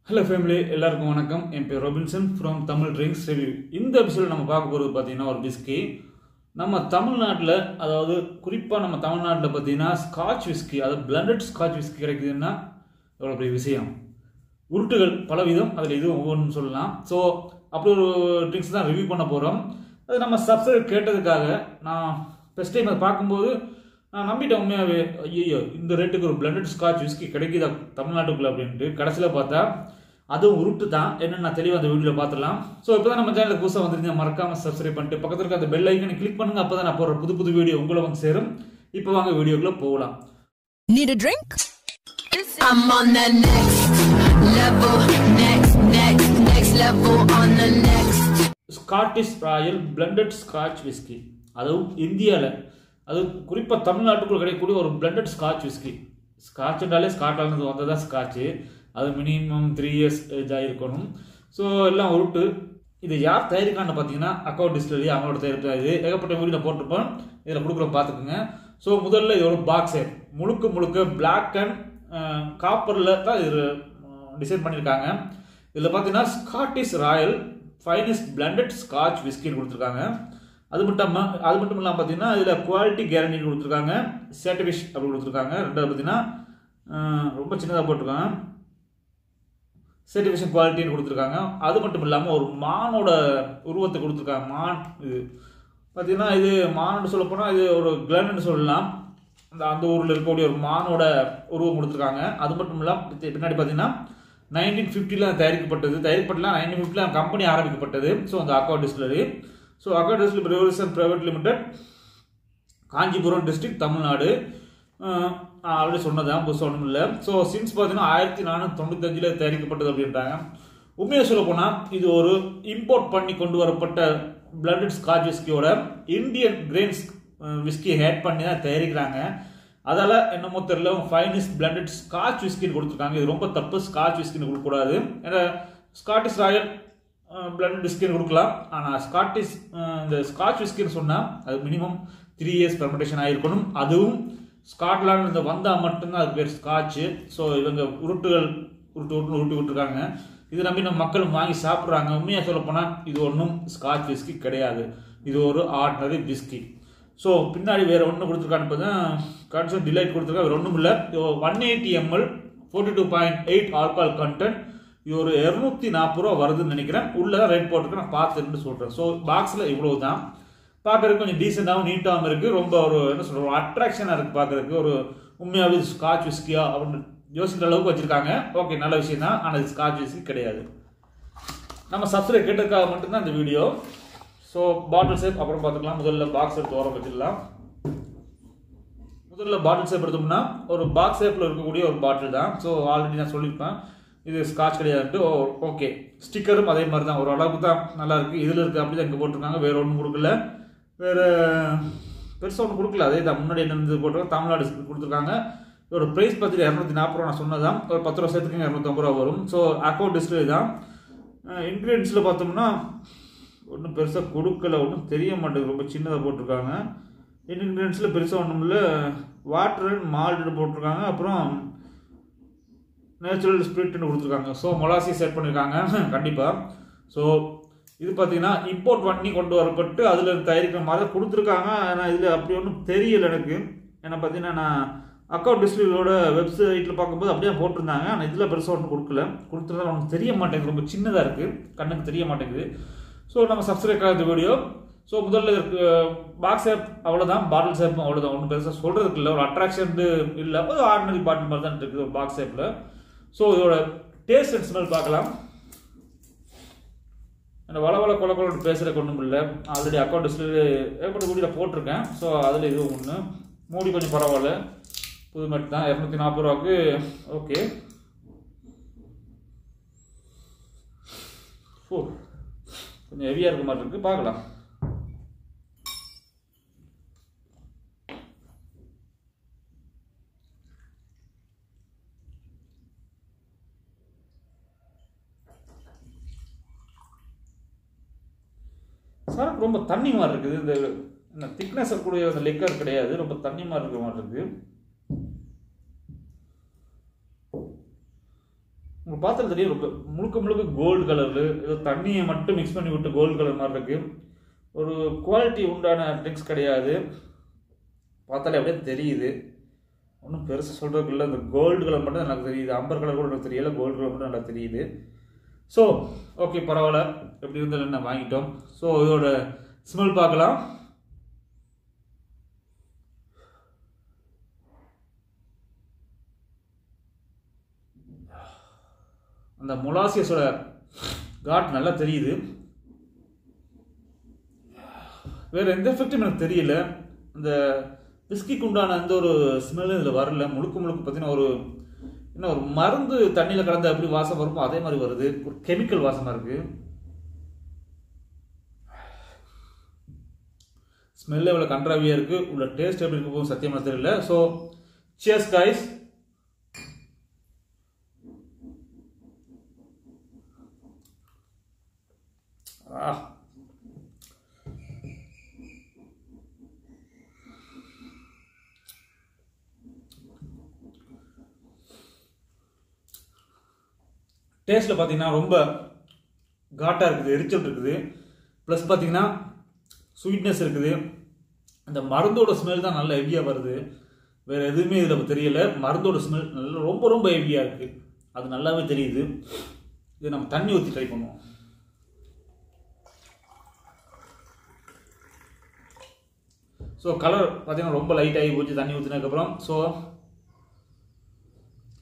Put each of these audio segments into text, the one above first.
Hello family, எல்லாருக்கும் வணக்கம். என் பேர் Robinson from Tamil Drinks Review. இந்த எபிசோட் நம்ம பார்க்க போறது பாத்தீங்கன்னா ஒரு விஸ்கி. நம்ம தமிழ்நாட்டுல அதாவது குறிப்பா நம்ம தமிழ்நாட்டுல பாத்தீங்கன்னா ஸ்காட்ச் விஸ்கி, அதாவது blended ஸ்காட்ச் விஸ்கி கிடைக்குதுன்னா எவ்வளவு பெரிய விஷயம். உருட்டுகள் பலவிதம், அதுல இதுவும் ஒவ்வொன்றும் சொல்லலாம். ஸோ அப்படி ஒரு ட்ரிங்க்ஸ் தான் ரிவ்யூ பண்ண போறோம். அது நம்ம சப்ஸ்கிரைப் கேட்டதுக்காக நான் ஃபர்ஸ்ட் டைம் அதை பார்க்கும்போது நான் நம்பிட்டேன் உண்மையாகவே. ஐயோ இந்த ரேட்டுக்கு ஒரு பிளண்டட் ஸ்காட்ச் விஸ்கி கிடைக்குதா தமிழ்நாட்டுக்குள்ள அப்படின்ட்டு. கடைசியில் பார்த்தா அதுவும் உருட்டு தான். என்னென்னு நான் தெளிவாக அந்த வீடியோவில் பார்த்துலாம். ஸோ இப்போ தான் நம்ம சேனலுக்கு புதுசாக வந்துருந்தீங்க, மறக்காம சப்ஸ்கிரைப் பண்ணிட்டு பக்கத்தில் இருக்க அந்த பெல் ஐக்கனை கிளிக் பண்ணுங்க. அப்போ தான் நான் போடுற புது புது வீடியோ உங்களை வந்து சேரும். இப்போ வாங்க வீடியோக்குள்ள போகலாம். Need a drink? I'm on the next level, next level on the next. Scottish royal blended scotch whisky, அதுவும் இந்தியாவில், அது குறிப்பாக தமிழ்நாட்டுக்குள்ள கிடைக்கக்கூடிய ஒரு பிளண்டட் ஸ்காட்ச் விஸ்கி. ஸ்காட்ச்ன்றாலே ஸ்காட்லாந்து வந்ததான் ஸ்காட்சு. அது மினிமம் 3 years ஏஜ் ஆகிருக்கணும். ஸோ எல்லாம் உருட்டு. இது யார் தயாரிக்கான்னு பார்த்தீங்கன்னா அக்கௌண்ட் டிஸ்டிலரி, அவங்களோட தயாரிப்பு தான். இது ஏகப்பட்ட வீடியோ போட்டிருப்போம், இதில் கொடுக்குற பார்த்துக்குங்க. ஸோ முதல்ல இது ஒரு பாக்ஸ் முழுக்க பிளாக் அண்ட் காப்பரில் தான் இது டிசைன் பண்ணியிருக்காங்க. இதில் பார்த்தீங்கன்னா Scottish royal finest blended scotch விஸ்கின்னு கொடுத்துருக்காங்க. அது மட்டும் இல்லாமல் பார்த்தீங்கன்னா இதில் குவாலிட்டி கேரண்டி கொடுத்துருக்காங்க, சர்டிஃபிகேட் அப்படி கொடுத்துருக்காங்க. ரெண்டாவது பார்த்தீங்கன்னா ரொம்ப சின்னதாக போட்டிருக்காங்க, சர்டிஃபிகேஷன் குவாலிட்டின்னு கொடுத்துருக்காங்க. அது மட்டும் இல்லாமல் ஒரு மானோட உருவத்தை கொடுத்துருக்காங்க. மான் இது பார்த்தீங்கன்னா இது மானோட சொல்ல போனால் இது ஒரு கிளன்னு சொல்லலாம். அந்த ஊரில் இருக்கக்கூடிய ஒரு மானோட உருவம் கொடுத்துருக்காங்க. அது மட்டும் இல்லாமல் பின்னாடி பார்த்தீங்கன்னா 1950 தயாரிக்கப்பட்டது. 1950 கம்பெனி ஆரம்பிக்கப்பட்டது. ஸோ அந்த account distillery. So account distillery beverages and private limited, Kanchipuram district, Tamil Nadu. Already சொன்னதான், புதுசாக ஒன்றும் இல்லை. ஸோ சின்ஸ் பார்த்தீங்கன்னா 1495 தயாரிக்கப்பட்டது அப்படின்றாங்க. உண்மையை சொல்ல போனால் இது ஒரு இம்போர்ட் பண்ணி கொண்டு வரப்பட்ட பிளண்டட் ஸ்காட்ச் விஸ்கியோட இந்தியன் கிரெயின்ஸ் விஸ்கி ஹேட் பண்ணி தான் தயாரிக்கிறாங்க. அதால என்னமோ தெரியல ஃபைனஸ்ட் பிளண்டட் ஸ்காட்ச் விஸ்கின்னு கொடுத்துருக்காங்க. இது ரொம்ப தப்பு. ஸ்காட்ச் விஸ்கின்னு கொடுக்கக்கூடாது. ஏன்னா ஸ்காட்டிஷ் ராயல் பிளண்டட் விஸ்கின்னு கொடுக்கலாம். ஆனால் இந்த ஸ்காட்ச் விஸ்கின்னு சொன்னால் அது மினிமம் 3 years ஃபெர்மெண்டேஷன் ஆகிருக்கணும். அதுவும் ஸ்காட்லாந்து வந்தால் மட்டும்தான் அது பேர் ஸ்காட்சு. ஸோ இவங்க உருட்டி விட்டுருக்காங்க. இது நம்பி நம்ம மக்கள் வாங்கி சாப்பிட்றாங்க. உண்மையாக சொல்ல போனால் இது ஒன்றும் ஸ்காட்ச் விஸ்கி கிடையாது. இது ஒரு ஆர்டினரி விஸ்கி. ஸோ பின்னாடி வேற ஒன்று கொடுத்துருக்கான்னு பார்த்தா கான்சன் டிலைட் கொடுத்துருக்கா. வேறு ஒன்றும் இல்லை. 180 ml 42.8 ஆல்கஹால் கண்டென்ட். இது ஒரு 240 ரூபா வருதுன்னு நினைக்கிறேன். உள்ளதான் ரேட் போட்டிருக்கு, நான் பார்த்துட்டு சொல்கிறேன். ஸோ பாக்ஸில் இவ்வளவு தான். பார்க்கறதுக்கு கொஞ்சம் டீசெண்டாகவும் நீட்டாகவும் இருக்குது. ரொம்ப ஒரு என்ன சொல்கிற ஒரு அட்ராக்ஷனாக இருக்குது பார்க்கறதுக்கு. ஒரு உண்மையாகவே ஸ்காட்ச் விஸ்கியா அப்படின்னு யோசிக்கிற அளவுக்கு வச்சுருக்காங்க. ஓகே, நல்ல விஷயம் தான். ஆனால் இது ஸ்காட்ச் விஸ்கி கிடையாது. நம்ம சப்ஸ்கிரைப் கேட்டதுக்காக மட்டும்தான் இந்த வீடியோ. ஸோ பாட்டில் ஷேப் அப்புறம் பார்த்துக்கலாம். முதல்ல பாக்ஸ் எடுத்து ஓரம் வச்சிடலாம். முதல்ல பாட்டில் ஷேப் எடுத்தோம்னா ஒரு பாக்ஸ் ஷேப்பில் இருக்கக்கூடிய ஒரு பாட்டில் தான். ஸோ ஆல்ரெடி நான் சொல்லியிருப்பேன் இது ஸ்காட்ச் கிடையாதுன்ட்டு. ஓகே, ஸ்டிக்கரும் அதே மாதிரி தான், ஒரு அளவுக்கு தான் நல்லா இருக்குது. இதில் இருக்குது அப்படி தான் இங்கே போட்டிருக்காங்க. வேறு ஒன்றும் கொடுக்கல, வேறு பெருசாக ஒன்றும் கொடுக்கல. அதே தான் முன்னாடி என்ன போட்டிருக்காங்க, தமிழ்நாடு கொடுத்துருக்காங்க. இதோட ப்ரைஸ் பார்த்துட்டு 240 ரூபா நான் சொன்னதான். ஒரு 10 ரூபா சேர்த்துக்கு 250 ரூபா வரும். ஸோ அக்கௌண்ட் டிஸ்பிளே தான். இன்க்ரீடியன்ஸில் பார்த்தோம்னா ஒன்றும் பெருசாக கொடுக்கல, ஒன்றும் தெரிய மாட்டேங்குது, ரொம்ப சின்னதாக போட்டிருக்காங்க. இன்க்ரீடியன்ஸில் பெருசாக ஒன்றும் இல்லை. வாட்டர் அண்ட் மால்ட்டு போட்டிருக்காங்க. அப்புறம் நேச்சுரல் ஸ்பிரிட்னு கொடுத்துருக்காங்க. ஸோ மொலாசி செட் பண்ணியிருக்காங்க கண்டிப்பாக. ஸோ இது பார்த்தீங்கன்னா இம்போர்ட் பண்ணி கொண்டு வரப்பட்டு அதில் தயாரிக்கிற மாதிரி கொடுத்துருக்காங்க. ஆனால் இதில் அப்படி ஒன்றும் தெரியல எனக்கு. ஏன்னா பார்த்தீங்கன்னா நான் அக்கௌண்ட் டிஸ்பிளேயோட வெப்சைட்டில் பார்க்கும்போது அப்படியே போட்டிருந்தாங்க. ஆனால் இதில் பெருசாக ஒன்றும் கொடுத்துருந்தா ஒன்றும் தெரிய மாட்டேங்குது, ரொம்ப சின்னதாக இருக்குது, கண்ணுக்கு தெரிய மாட்டேங்குது. ஸோ நம்ம சப்ஸ்கிரைப் ஆகிற வீடியோ. ஸோ முதல்ல பாக்ஸ் ஷேப் அவ்வளோதான், பாட்டில் ஷேப்பும் அவ்வளோதான். ஒன்றும் பெருசாக சொல்கிறதுக்கு இல்லை, ஒரு அட்ராக்ஷன் இல்லை, ஒரு ஆர்டினரி பாட்டில் மாதிரி தான் இருக்குது ஒரு பாக்ஸ் ஷேப்பில். ஸோ இதோட டேஸ்ட் அண்ட் ஸ்மெல் பார்க்கலாம். அந்த வள கொல பேசுகிற ஒன்றும் இல்லை. ஆல்ரெடி அக்கௌண்ட் டிஸ்பிளே ஏற்பட்ட வீடியோவில் போட்டிருக்கேன். ஸோ அதில் இதுவும் ஒன்று. மூடி கொஞ்சம் பரவாயில்ல, புது மெட் தான், 240 ரூபாய்க்கு. ஓகே, கொஞ்சம் ஹெவியாக இருக்க மாதிரி இருக்குது, பார்க்கலாம். சார் ரொம்ப தண்ணி மாதிரி இருக்குது. இந்த திக்னஸ் இருக்கக்கூடிய அந்த லிக்கர் கிடையாது, ரொம்ப தண்ணி மாதிரி இருக்கிற மாதிரி இருக்குது. உங்களுக்கு பார்த்தாலும் தெரியும் ரொம்ப முழுக்க முழுக்க கோல்டு கலரு, ஏதோ தண்ணியை மட்டும் மிக்ஸ் பண்ணி விட்டு கோல்டு கலர் மாதிரி இருக்குது. ஒரு குவாலிட்டி உண்டான ட்ரிங்க்ஸ் கிடையாது. பார்த்தாலே அப்படியே தெரியுது. ஒன்றும் பெருசாக சொல்கிறதுக்கு இல்லை. இந்த கோல்டு கலர் மட்டும் எனக்கு தெரியுது. அம்பர் கலர் கூட எனக்கு தெரியல, கோல்டு கலர் மட்டும் நல்லா தெரியுது. ஸோ ஓகே, பரவாயில்ல, எப்படி இருந்தாலும் என்ன வாங்கிட்டோம். ஸோ இதோட ஸ்மெல் பார்க்கலாம். அந்த மொலாசியஸோட காட் நல்லா தெரியுது. வேறு எந்த எஃபெக்டும் எனக்கு தெரியல. அந்த விஸ்கிக்கு உண்டான எந்த ஒரு ஸ்மெல்லும் இதில் வரல. முழுக்க பார்த்தீங்கன்னா ஒரு என்ன ஒரு மருந்து தண்ணியில் கலந்து எப்படி வாசம் வருமோ அதே மாதிரி வருது. ஒரு கெமிக்கல் வாசமாக இருக்குது. ஸ்மெல்ல இவ்வளோ கண்ட்ராவியாக இருக்குது. உள்ள டேஸ்ட் எப்படி இருக்க போகும் சத்தியமாக தெரியல. So cheers guys. டேஸ்ட்டில் பார்த்தீங்கன்னா ரொம்ப காட்டாக இருக்குது, எரிச்சல் இருக்குது. ப்ளஸ் பார்த்தீங்கன்னா ஸ்வீட்னஸ் இருக்குது. அந்த மருந்தோட ஸ்மெல் தான் நல்லா ஹெவியாக வருது. வேறு எதுவுமே இதில் தெரியல. மருந்தோட ஸ்மெல் நல்லா ரொம்ப ஹெவியாக இருக்குது. அது நல்லாவே தெரியுது. இது நம்ம தண்ணி ஊற்றி ட்ரை பண்ணுவோம். ஸோ கலர் பார்த்தீங்கன்னா ரொம்ப லைட் ஆகி போச்சு தண்ணி ஊற்றினதுக்கப்புறம். ஸோ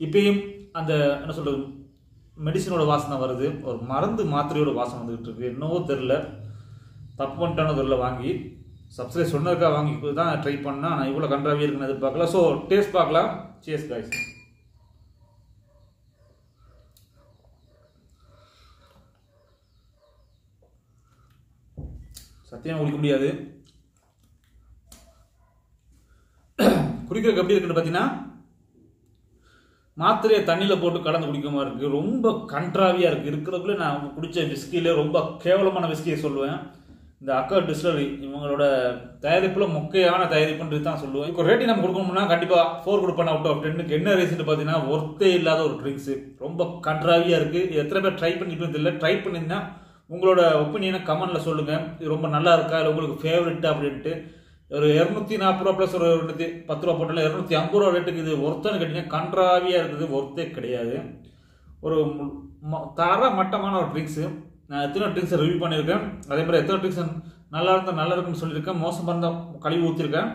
இப்பயும் அந்த என்ன சொல்கிறது மெடிசனோட வாசனை வருது. ஒரு மருந்து மாத்திரையோட வாசனை வந்துகிட்டு இருக்கு. என்னவோ தெரில, தப்பு பண்ணிட்டானோ தெரில. வாங்கி சப்ஸ்கிரைப் சொன்னதுக்காக வாங்கி தான் ட்ரை பண்ணால் நான் இவ்வளோ கண்ட்ராவியாக இருக்குன்னு எதிர்பார்க்கல. ஸோ டேஸ்ட் பார்க்கலாம். Cheers guys. சத்தியம் குடிக்க முடியாது. குடிக்கிறதுக்கு எப்படி இருக்குன்னு பார்த்தீங்கன்னா மாத்திரையை தண்ணியில் போட்டு கலந்து குடிக்க மாதிரி இருக்குது. ரொம்ப கண்ட்ராவியாக இருக்குது. இருக்கிறதுக்குள்ளே நான் குடித்த விஸ்கியிலே ரொம்ப கேவலமான விஸ்கியை சொல்லுவேன். இந்த அக்கர் டிஸ்டிலரி இவங்களோட தயாரிப்பில் மொக்கையான தயாரிப்புன்றது தான் சொல்லுவேன். இப்போ ரேட்டிங் நம்ம கொடுக்கணும்னா கண்டிப்பாக 4 கொடுப்பேன் அவுட் ஆஃப் 10. என்ன ரீசன் பார்த்தீங்கன்னா ஒர்த்தே இல்லாத ஒரு ட்ரிங்க்ஸு. ரொம்ப கண்ட்ராவியாக இருக்குது. எத்தனை பேர் ட்ரை பண்ணிட்டு தெரியல. ட்ரை பண்ணியிருந்தா உங்களோட ஒப்பீனியனை கமெண்டில் சொல்லுங்கள். இது ரொம்ப நல்லா இருக்கா, இல்லை உங்களுக்கு ஃபேவரெட்டா அப்படின்ட்டு. ஒரு 240 ரூபா ப்ளஸ் ஒரு 210 ரூபா போட்டால 250 ரூபா ரேட்டுக்கு இது ஒருத்தன்னு கேட்டீங்கன்னா கண்ட்ராவியாக இருக்குது. ஒர்த்தே கிடையாது. ஒரு தர மட்டமான ஒரு ட்ரிங்க்ஸு. நான் எத்தனை ட்ரிங்க்ஸை ரிவ்யூ பண்ணியிருக்கேன். அதே மாதிரி எத்தனை ட்ரிங்க்ஸ் நல்லா இருந்தால் நல்லா இருக்குன்னு சொல்லியிருக்கேன். மோசமாக இருந்தால் கழுவி ஊற்றிருக்கேன்.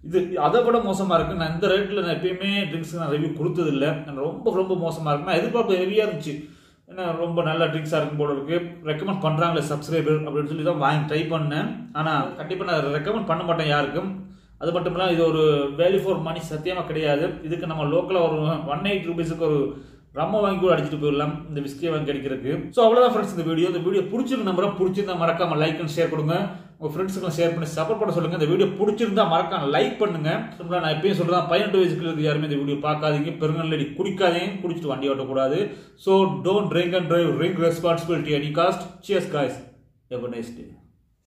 இது அதை விட மோசமாக இருக்குது. நான் இந்த ரேட்டில் நான் எப்பயுமே ட்ரிங்க்ஸுக்கு நான் ரிவ்யூ கொடுத்ததில்லை. ரொம்ப மோசமாக இருக்குது. நான் எதிர்பார்ப்பு ஹெவியாக இருந்துச்சு. ஏன்னா ரொம்ப நல்ல ட்ரிங்க்ஸாக இருக்கும் போல இருக்குது. ரெக்கமெண்ட் பண்ணுறாங்களே சப்ஸ்கிரைபர் அப்படின்னு சொல்லி தான் வாங்கி ட்ரை பண்ணேன். ஆனால் கண்டிப்பாக நான் ரெக்கமெண்ட் பண்ண மாட்டேன் யாருக்கும். அது மட்டும் இல்லாமல் இது ஒரு வேல்யூ ஃபார் மணி சத்தியமாக கிடையாது. இதுக்கு நம்ம லோக்கலாக ஒரு 180 ரூபீஸுக்கு ஒரு ரம்ம வாங்கி கூட அடிச்சுட்டு போயிடலாம் இந்த விஸ்கியை வாங்கி கிடைக்கிறதுக்கு. ஸோ அவ்வளோதான் ஃப்ரெண்ட்ஸ் இந்த வீடியோ பிடிச்சிருந்த நம்பரை பிடிச்சிருந்தா மறக்காம லைக் அண்ட் ஷேர் கொடுங்க. உங்கள் ஃப்ரெண்ட்ஸுக்கு ஷேர் பண்ணி சப்போர்ட் பண்ண சொல்லுங்கள். இந்த வீடியோ பிடிச்சிருந்தா மறக்காம லைக் பண்ணுங்க. சிம்பிளாக நான் எப்பயும் சொல்கிறேன் 18 வயசுக்கு யாருமே இந்த வீடியோ பார்க்காதீங்க. பெருங்கல்லடி குடிக்காதீங்க. குடிச்சிட்டு வண்டி ஓட்டக்கூடாது. So don't drink and drive. Drink responsibility any cost. Cheers guys. Have a nice day.